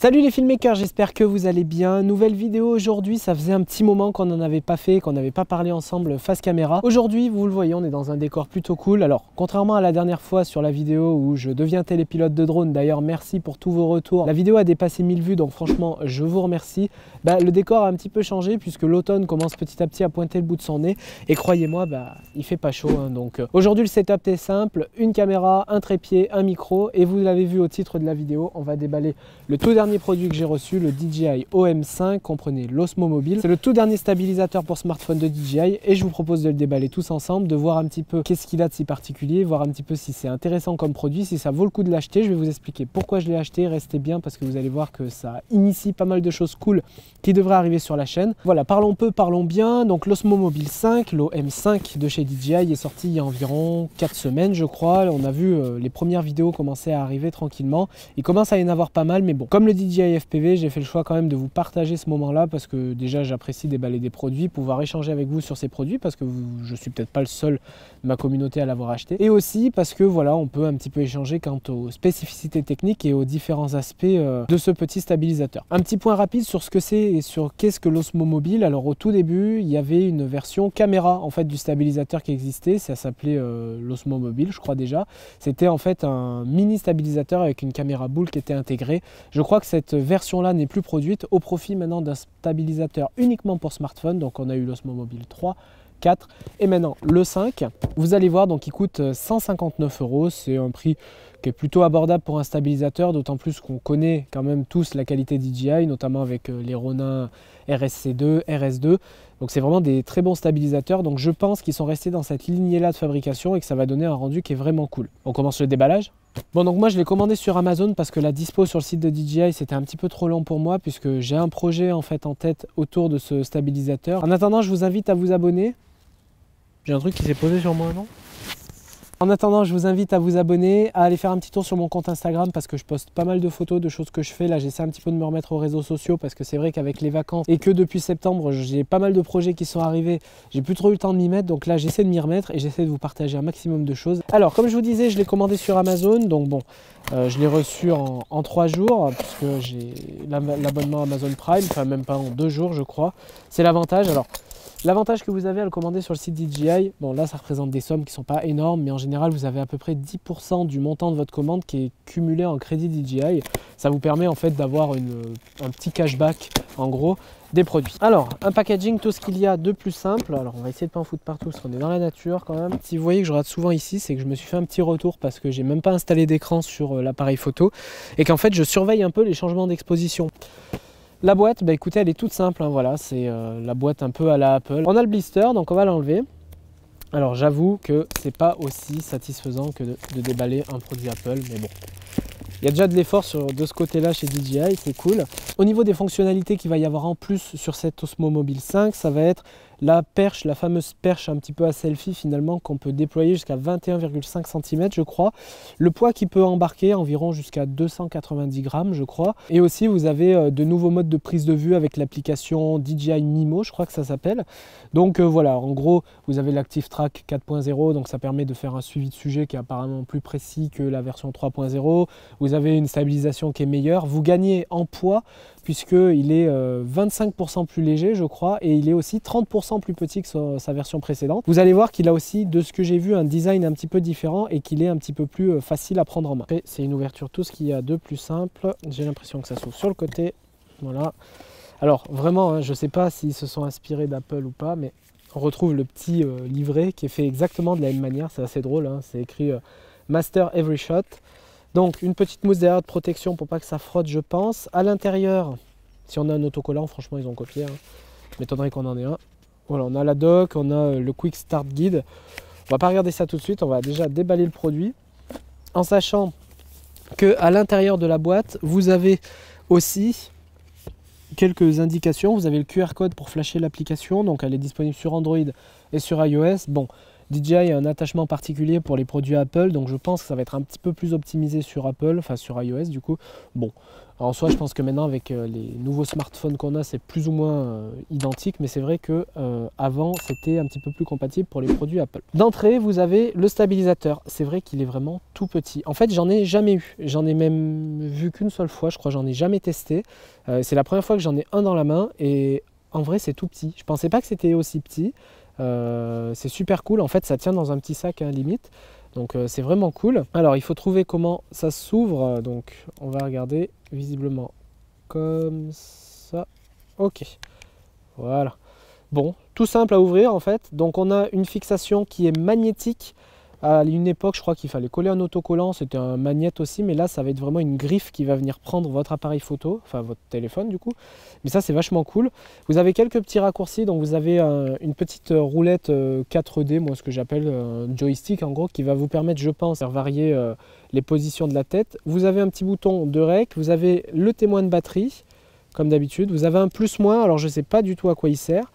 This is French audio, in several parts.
Salut les filmmakers, j'espère que vous allez bien. Nouvelle vidéo aujourd'hui, ça faisait un petit moment qu'on n'en avait pas fait, qu'on n'avait pas parlé ensemble face caméra. Aujourd'hui, vous le voyez, on est dans un décor plutôt cool. Alors, contrairement à la dernière fois sur la vidéo où je deviens télépilote de drone, d'ailleurs merci pour tous vos retours. La vidéo a dépassé 1000 vues, donc franchement, je vous remercie. Le décor a un petit peu changé puisque l'automne commence petit à petit à pointer le bout de son nez. Et croyez-moi, il fait pas chaud. Donc aujourd'hui, le setup est simple, une caméra, un trépied, un micro. Et vous l'avez vu au titre de la vidéo, on va déballer le tout dernier produit que j'ai reçu, le DJI OM5, comprenez l'Osmo Mobile. C'est le tout dernier stabilisateur pour smartphone de DJI et je vous propose de le déballer tous ensemble, de voir un petit peu qu'est-ce qu'il a de si particulier, voir un petit peu si c'est intéressant comme produit, si ça vaut le coup de l'acheter. Je vais vous expliquer pourquoi je l'ai acheté, restez bien parce que vous allez voir que ça initie pas mal de choses cool qui devraient arriver sur la chaîne. Voilà, parlons peu, parlons bien. Donc l'Osmo Mobile 5, l'OM5 de chez DJI est sorti il y a environ 4 semaines je crois. On a vu les premières vidéos commencer à arriver tranquillement. Il commence à y en avoir pas mal, mais bon, comme le DJI FPV, j'ai fait le choix quand même de vous partager ce moment-là parce que déjà j'apprécie déballer des produits, pouvoir échanger avec vous sur ces produits parce que je suis peut-être pas le seul de ma communauté à l'avoir acheté. Et aussi parce que voilà, on peut un petit peu échanger quant aux spécificités techniques et aux différents aspects de ce petit stabilisateur. Un petit point rapide sur ce que c'est et sur qu'est-ce que l'Osmo Mobile. Alors au tout début, il y avait une version caméra en fait du stabilisateur qui existait, ça s'appelait l'Osmo Mobile, je crois déjà. C'était en fait un mini stabilisateur avec une caméra boule qui était intégrée. Je crois que cette version-là n'est plus produite au profit maintenant d'un stabilisateur uniquement pour smartphone. Donc on a eu l'Osmo Mobile 3, 4 et maintenant le 5. Vous allez voir, donc il coûte 159 €. C'est un prix qui est plutôt abordable pour un stabilisateur, d'autant plus qu'on connaît quand même tous la qualité DJI, notamment avec les Ronin RSC2, RS2. Donc c'est vraiment des très bons stabilisateurs. Donc je pense qu'ils sont restés dans cette lignée-là de fabrication et que ça va donner un rendu qui est vraiment cool. On commence le déballage. Bon, donc moi je l'ai commandé sur Amazon parce que la dispo sur le site de DJI c'était un petit peu trop long pour moi puisque j'ai un projet en fait en tête autour de ce stabilisateur. En attendant, je vous invite à vous abonner. J'ai un truc qui s'est posé sur moi, non ? En attendant, je vous invite à vous abonner, à aller faire un petit tour sur mon compte Instagram parce que je poste pas mal de photos de choses que je fais. Là, j'essaie un petit peu de me remettre aux réseaux sociaux parce que c'est vrai qu'avec les vacances et que depuis septembre, j'ai pas mal de projets qui sont arrivés. J'ai plus trop eu le temps de m'y mettre, donc là, j'essaie de m'y remettre et j'essaie de vous partager un maximum de choses. Alors, comme je vous disais, je l'ai commandé sur Amazon, donc bon, je l'ai reçu en 3 jours puisque j'ai l'abonnement Amazon Prime, enfin même pas en 2 jours, je crois. C'est l'avantage. Alors, l'avantage que vous avez à le commander sur le site DJI, bon là ça représente des sommes qui ne sont pas énormes, mais en général vous avez à peu près 10% du montant de votre commande qui est cumulé en crédit DJI. Ça vous permet en fait d'avoir un petit cashback en gros des produits. Alors un packaging, tout ce qu'il y a de plus simple. Alors on va essayer de pas en foutre partout parce qu'on est dans la nature quand même. Si vous voyez que je rate souvent ici, c'est que je me suis fait un petit retour parce que j'ai même pas installé d'écran sur l'appareil photo et qu'en fait je surveille un peu les changements d'exposition. La boîte, écoutez, elle est toute simple, hein, voilà, c'est la boîte un peu à la Apple. On a le blister, donc on va l'enlever. Alors j'avoue que c'est pas aussi satisfaisant que de déballer un produit Apple, mais bon. Il y a déjà de l'effort de ce côté-là chez DJI, c'est cool. Au niveau des fonctionnalités qu'il va y avoir en plus sur cette Osmo Mobile 5, ça va être la perche, la fameuse perche un petit peu à selfie finalement qu'on peut déployer jusqu'à 21,5 cm je crois. Le poids qui peut embarquer environ jusqu'à 290 grammes je crois. Et aussi vous avez de nouveaux modes de prise de vue avec l'application DJI Mimo, je crois que ça s'appelle. Donc voilà, en gros vous avez l'Active Track 4.0, donc ça permet de faire un suivi de sujet qui est apparemment plus précis que la version 3.0. Vous avez une stabilisation qui est meilleure. Vous gagnez en poids puisqu'il est 25% plus léger je crois et il est aussi 30% plus petit que sa version précédente. Vous allez voir qu'il a aussi, de ce que j'ai vu, un design un petit peu différent et qu'il est un petit peu plus facile à prendre en main. C'est une ouverture, tout ce qu'il y a de plus simple. J'ai l'impression que ça s'ouvre sur le côté. Voilà. Alors vraiment, hein, je ne sais pas s'ils se sont inspirés d'Apple ou pas, mais on retrouve le petit livret qui est fait exactement de la même manière. C'est assez drôle, hein. C'est écrit Master Every Shot. Donc une petite mousse derrière de protection pour pas que ça frotte je pense. À l'intérieur, si on a un autocollant, franchement ils ont copié. Hein. Je m'étonnerais qu'on en ait un. Voilà, on a la dock, on a le Quick Start Guide. On va pas regarder ça tout de suite, on va déjà déballer le produit. En sachant qu'à l'intérieur de la boîte, vous avez aussi quelques indications. Vous avez le QR code pour flasher l'application, donc elle est disponible sur Android et sur iOS. Bon, DJI a un attachement particulier pour les produits Apple, donc je pense que ça va être un petit peu plus optimisé sur Apple, enfin sur iOS du coup. Bon, en soi je pense que maintenant avec les nouveaux smartphones qu'on a, c'est plus ou moins identique, mais c'est vrai que avant c'était un petit peu plus compatible pour les produits Apple. D'entrée, vous avez le stabilisateur. C'est vrai qu'il est vraiment tout petit. En fait, j'en ai jamais eu. J'en ai même vu qu'une seule fois, je crois, j'en ai jamais testé. C'est la première fois que j'en ai un dans la main et en vrai c'est tout petit. Je pensais pas que c'était aussi petit. C'est super cool. En fait, ça tient dans un petit sac, hein, limite. Donc c'est vraiment cool. Alors il faut trouver comment ça s'ouvre, donc on va regarder visiblement comme ça. Ok, voilà. Bon, tout simple à ouvrir en fait. Donc on a une fixation qui est magnétique. À une époque, je crois qu'il fallait coller un autocollant, c'était un magnète aussi, mais là ça va être vraiment une griffe qui va venir prendre votre appareil photo, enfin votre téléphone du coup. Mais ça c'est vachement cool. Vous avez quelques petits raccourcis, donc vous avez une petite roulette 4D, moi ce que j'appelle un joystick en gros, qui va vous permettre, je pense, de varier les positions de la tête. Vous avez un petit bouton de rec, vous avez le témoin de batterie, comme d'habitude. Vous avez un plus-moins, alors je ne sais pas du tout à quoi il sert.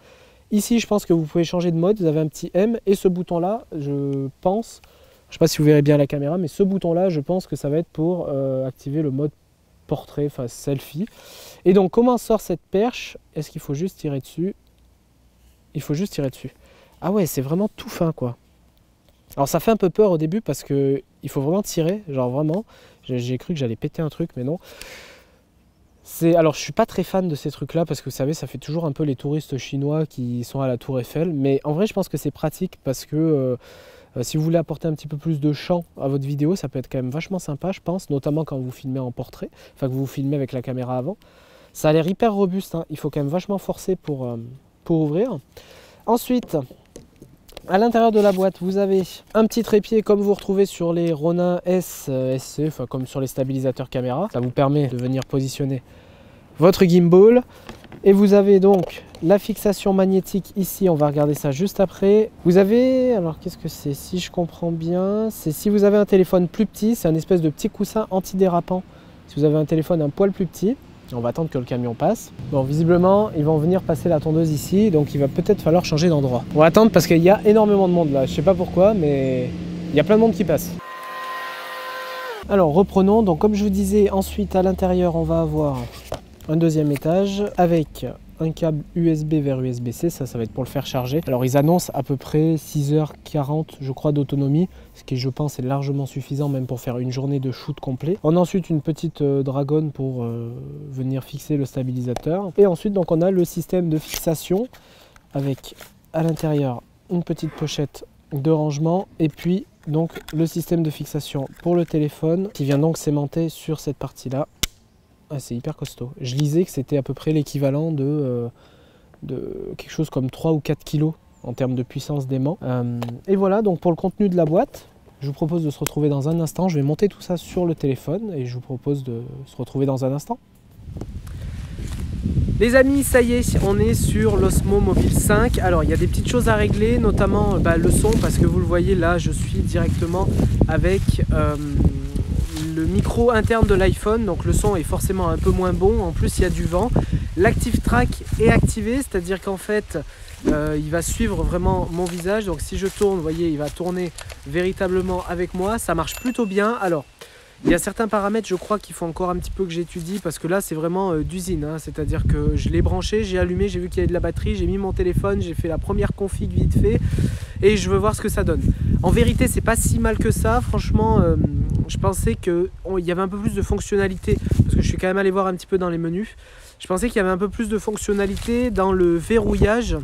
Ici, je pense que vous pouvez changer de mode, vous avez un petit M et ce bouton-là, je pense, je ne sais pas si vous verrez bien à la caméra, mais ce bouton-là, je pense que ça va être pour activer le mode portrait, enfin selfie. Et donc, comment sort cette perche? Est-ce qu'il faut juste tirer dessus? Il faut juste tirer dessus. Ah ouais, c'est vraiment tout fin, quoi. Alors, ça fait un peu peur au début parce que il faut vraiment tirer, genre vraiment. J'ai cru que j'allais péter un truc, mais non. Alors je suis pas très fan de ces trucs là parce que vous savez ça fait toujours un peu les touristes chinois qui sont à la tour Eiffel, mais en vrai je pense que c'est pratique parce que si vous voulez apporter un petit peu plus de champ à votre vidéo, ça peut être quand même vachement sympa je pense, notamment quand vous filmez en portrait, enfin que vous filmez avec la caméra avant. Ça a l'air hyper robuste, hein. Il faut quand même vachement forcer pour ouvrir. Ensuite, à l'intérieur de la boîte, vous avez un petit trépied comme vous retrouvez sur les Ronin S, SC, enfin comme sur les stabilisateurs caméra. Ça vous permet de venir positionner votre gimbal. Et vous avez donc la fixation magnétique ici, on va regarder ça juste après. Vous avez, alors qu'est-ce que c'est? Si je comprends bien, c'est si vous avez un téléphone plus petit, c'est un espèce de petit coussin antidérapant. Si vous avez un téléphone un poil plus petit, on va attendre que le camion passe. Bon, visiblement, ils vont venir passer la tondeuse ici, donc il va peut-être falloir changer d'endroit. On va attendre parce qu'il y a énormément de monde là. Je sais pas pourquoi, mais il y a plein de monde qui passe. Alors, reprenons. Donc, comme je vous disais, ensuite, à l'intérieur, on va avoir un deuxième étage avec un câble USB vers USB-C, ça va être pour le faire charger. Alors ils annoncent à peu près 6h40 je crois d'autonomie, ce qui je pense est largement suffisant même pour faire une journée de shoot complet. On a ensuite une petite dragonne pour venir fixer le stabilisateur. Et ensuite donc on a le système de fixation avec à l'intérieur une petite pochette de rangement et puis donc le système de fixation pour le téléphone qui vient donc s'aimanter sur cette partie là. Ah, c'est hyper costaud. Je lisais que c'était à peu près l'équivalent de quelque chose comme 3 ou 4 kilos en termes de puissance d'aimant. Et voilà, donc pour le contenu de la boîte, je vous propose de se retrouver dans un instant. Je vais monter tout ça sur le téléphone et je vous propose de se retrouver dans un instant. Les amis, ça y est, on est sur l'Osmo Mobile 5. Alors, il y a des petites choses à régler, notamment le son, parce que vous le voyez là, je suis directement avec le micro interne de l'iPhone, donc le son est forcément un peu moins bon, en plus il y a du vent. L'Active Track est activé, c'est-à-dire qu'en fait il va suivre vraiment mon visage, donc si je tourne, vous voyez, il va tourner véritablement avec moi, ça marche plutôt bien. Alors il y a certains paramètres, je crois qu'il faut encore un petit peu que j'étudie parce que là c'est vraiment d'usine, hein. C'est-à-dire que je l'ai branché, j'ai allumé, j'ai vu qu'il y avait de la batterie, j'ai mis mon téléphone, j'ai fait la première config vite fait et je veux voir ce que ça donne. En vérité c'est pas si mal que ça, franchement je pensais qu'il y avait un peu plus de fonctionnalité parce que je suis quand même allé voir un petit peu dans les menus. Je pensais qu'il y avait un peu plus de fonctionnalité dans le verrouillage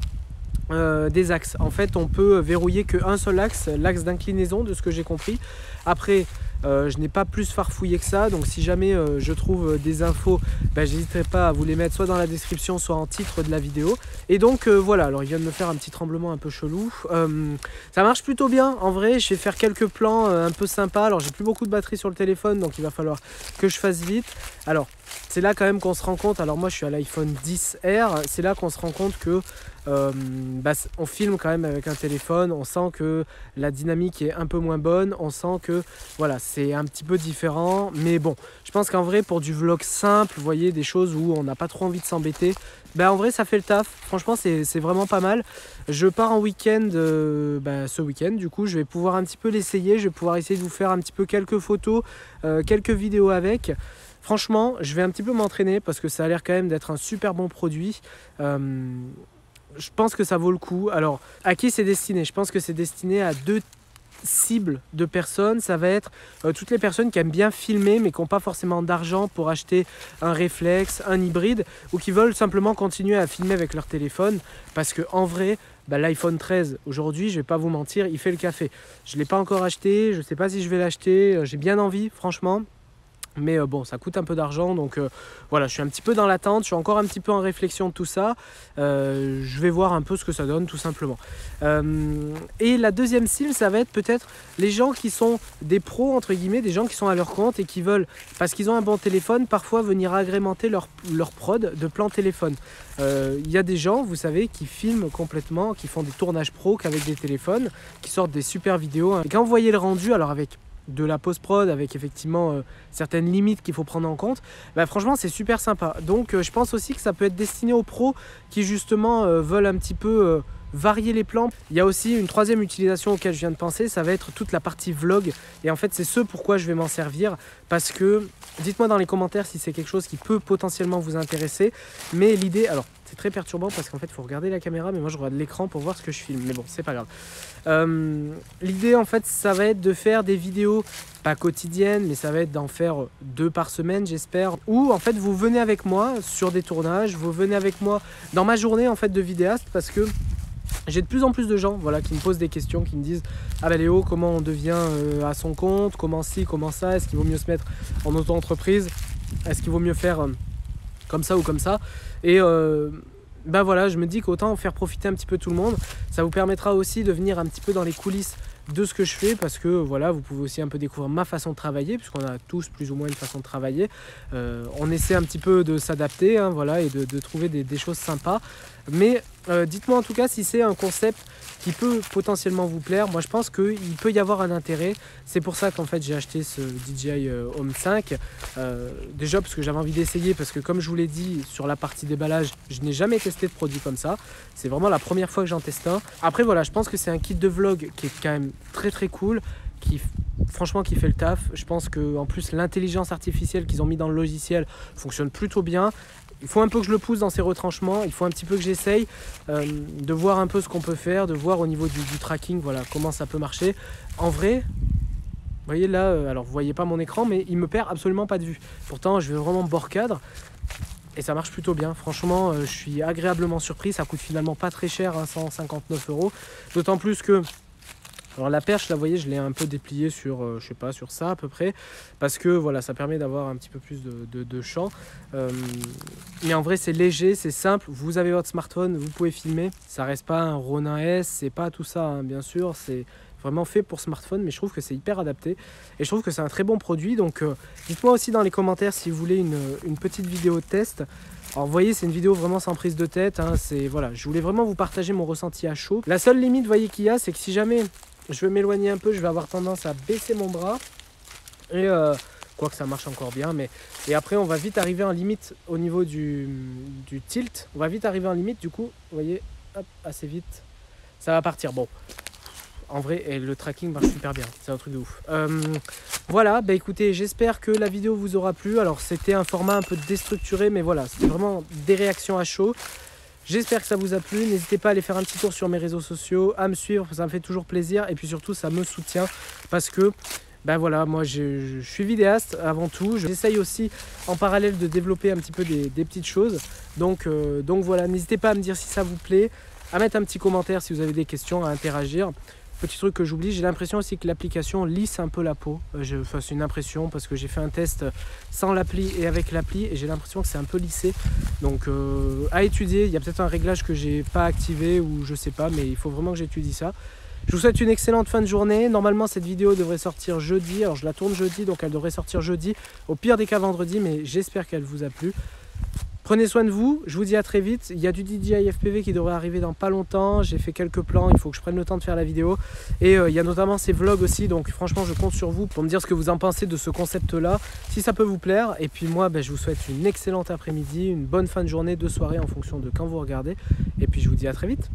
des axes. En fait on peut verrouiller qu'un seul axe, l'axe d'inclinaison de ce que j'ai compris. Après je n'ai pas plus farfouillé que ça, donc si jamais je trouve des infos, j'hésiterai pas à vous les mettre soit dans la description, soit en titre de la vidéo. Et donc voilà, alors il vient de me faire un petit tremblement un peu chelou. Ça marche plutôt bien, en vrai, je vais faire quelques plans un peu sympas. Alors j'ai plus beaucoup de batterie sur le téléphone, donc il va falloir que je fasse vite. Alors c'est là quand même qu'on se rend compte, alors moi je suis à l'iPhone XR, c'est là qu'on se rend compte que on filme quand même avec un téléphone, on sent que la dynamique est un peu moins bonne, on sent que voilà, c'est un petit peu différent, mais bon, je pense qu'en vrai pour du vlog simple, vous voyez, des choses où on n'a pas trop envie de s'embêter, en vrai ça fait le taf, franchement c'est vraiment pas mal. Je pars en week-end ce week-end, du coup je vais pouvoir un petit peu l'essayer, je vais pouvoir essayer de vous faire un petit peu quelques photos, quelques vidéos avec. Franchement, je vais un petit peu m'entraîner parce que ça a l'air quand même d'être un super bon produit. Je pense que ça vaut le coup. Alors, à qui c'est destiné? Je pense que c'est destiné à deux cibles de personnes. Ça va être toutes les personnes qui aiment bien filmer mais qui n'ont pas forcément d'argent pour acheter un réflexe, un hybride, ou qui veulent simplement continuer à filmer avec leur téléphone parce que en vrai, l'iPhone 13 aujourd'hui, je vais pas vous mentir, il fait le café. Je ne l'ai pas encore acheté, je ne sais pas si je vais l'acheter, j'ai bien envie franchement. Mais bon, ça coûte un peu d'argent, donc voilà, je suis un petit peu dans l'attente, je suis encore un petit peu en réflexion de tout ça. Je vais voir un peu ce que ça donne tout simplement. Et la deuxième cible, ça va être peut-être les gens qui sont des pros, entre guillemets, des gens qui sont à leur compte et qui veulent, parce qu'ils ont un bon téléphone, parfois venir agrémenter leur prod de plan téléphone. Il y a des gens, vous savez, qui filment complètement, qui font des tournages pro qu'avec des téléphones, qui sortent des super vidéos. Et quand vous voyez le rendu, alors avec de la post-prod, avec effectivement certaines limites qu'il faut prendre en compte, franchement c'est super sympa. Donc je pense aussi que ça peut être destiné aux pros qui justement veulent un petit peu varier les plans. Il y a aussi une troisième utilisation auquel je viens de penser, ça va être toute la partie vlog, et en fait c'est ce pourquoi je vais m'en servir, parce que dites-moi dans les commentaires si c'est quelque chose qui peut potentiellement vous intéresser. Mais l'idée, alors c'est très perturbant parce qu'en fait il faut regarder la caméra, mais moi je regarde l'écran pour voir ce que je filme, mais bon c'est pas grave. L'idée en fait ça va être de faire des vidéos pas quotidiennes, mais ça va être d'en faire 2 par semaine j'espère, où en fait vous venez avec moi sur des tournages, vous venez avec moi dans ma journée en fait de vidéaste, parce que j'ai de plus en plus de gens qui me posent des questions, qui me disent « Ah Léo, comment on devient à son compte? Comment ci, comment ça? Est-ce qu'il vaut mieux se mettre en auto-entreprise? Est-ce qu'il vaut mieux faire comme ça ou comme ça ?» Et voilà, je me dis qu'autant faire profiter un petit peu tout le monde. Ça vous permettra aussi de venir un petit peu dans les coulisses de ce que je fais, parce que voilà, vous pouvez aussi un peu découvrir ma façon de travailler, puisqu'on a tous plus ou moins une façon de travailler. On essaie un petit peu de s'adapter, hein, voilà, et de trouver des choses sympas. Mais dites-moi en tout cas si c'est un concept qui peut potentiellement vous plaire. Moi je pense qu'il peut y avoir un intérêt. C'est pour ça qu'en fait j'ai acheté ce DJI Home 5. Déjà parce que j'avais envie d'essayer, parce que comme je vous l'ai dit sur la partie déballage, je n'ai jamais testé de produit comme ça. C'est vraiment la première fois que j'en teste un. Après voilà, je pense que c'est un kit de vlog qui est quand même très très cool, franchement qui fait le taf. Je pense qu'en plus l'intelligence artificielle qu'ils ont mis dans le logiciel fonctionne plutôt bien. Il faut un peu que je le pousse dans ses retranchements, il faut un petit peu que j'essaye de voir un peu ce qu'on peut faire, de voir au niveau du tracking, voilà, comment ça peut marcher. En vrai, vous voyez là, alors vous voyez pas mon écran, mais il me perd absolument pas de vue. Pourtant, je vais vraiment bord cadre et ça marche plutôt bien. Franchement, je suis agréablement surpris, ça coûte finalement pas très cher, hein, 159 €. D'autant plus que... Alors la perche, là, vous voyez, je l'ai un peu dépliée sur, je sais pas, sur ça à peu près, parce que voilà, ça permet d'avoir un petit peu plus de champ. Mais en vrai, c'est léger, c'est simple. Vous avez votre smartphone, vous pouvez filmer. Ça reste pas un Ronin S, c'est pas tout ça, hein, bien sûr. C'est vraiment fait pour smartphone, mais je trouve que c'est hyper adapté. Et je trouve que c'est un très bon produit. Donc, dites-moi aussi dans les commentaires si vous voulez une petite vidéo de test. Alors vous voyez, c'est une vidéo vraiment sans prise de tête, hein, voilà, je voulais vraiment vous partager mon ressenti à chaud. La seule limite, vous voyez, qu'il y a, c'est que si jamais je veux m'éloigner un peu, je vais avoir tendance à baisser mon bras. Et quoique ça marche encore bien, mais... Et après, on va vite arriver en limite au niveau du tilt. On va vite arriver en limite, du coup, vous voyez, hop, assez vite, ça va partir. Bon, en vrai, et le tracking marche super bien, c'est un truc de ouf. Voilà, écoutez, j'espère que la vidéo vous aura plu. Alors, c'était un format un peu déstructuré, mais voilà, c'était vraiment des réactions à chaud. J'espère que ça vous a plu. N'hésitez pas à aller faire un petit tour sur mes réseaux sociaux, à me suivre, ça me fait toujours plaisir. Et puis surtout, ça me soutient parce que, voilà, moi je suis vidéaste avant tout. J'essaye aussi en parallèle de développer un petit peu des petites choses. Donc voilà, n'hésitez pas à me dire si ça vous plaît, à mettre un petit commentaire si vous avez des questions, à interagir. Petit truc que j'oublie, j'ai l'impression aussi que l'application lisse un peu la peau. Enfin, c'est une impression parce que j'ai fait un test sans l'appli et avec l'appli et j'ai l'impression que c'est un peu lissé. Donc à étudier, il y a peut-être un réglage que j'ai pas activé ou je sais pas, mais il faut vraiment que j'étudie ça. Je vous souhaite une excellente fin de journée. Normalement cette vidéo devrait sortir jeudi, alors je la tourne jeudi donc elle devrait sortir jeudi, au pire des cas vendredi, mais j'espère qu'elle vous a plu. Prenez soin de vous, je vous dis à très vite. Il y a du DJI FPV qui devrait arriver dans pas longtemps. J'ai fait quelques plans, il faut que je prenne le temps de faire la vidéo. Et il y a notamment ces vlogs aussi, donc franchement je compte sur vous pour me dire ce que vous en pensez de ce concept-là, si ça peut vous plaire. Et puis moi, je vous souhaite une excellente après-midi, une bonne fin de journée, de soirée en fonction de quand vous regardez. Et puis je vous dis à très vite.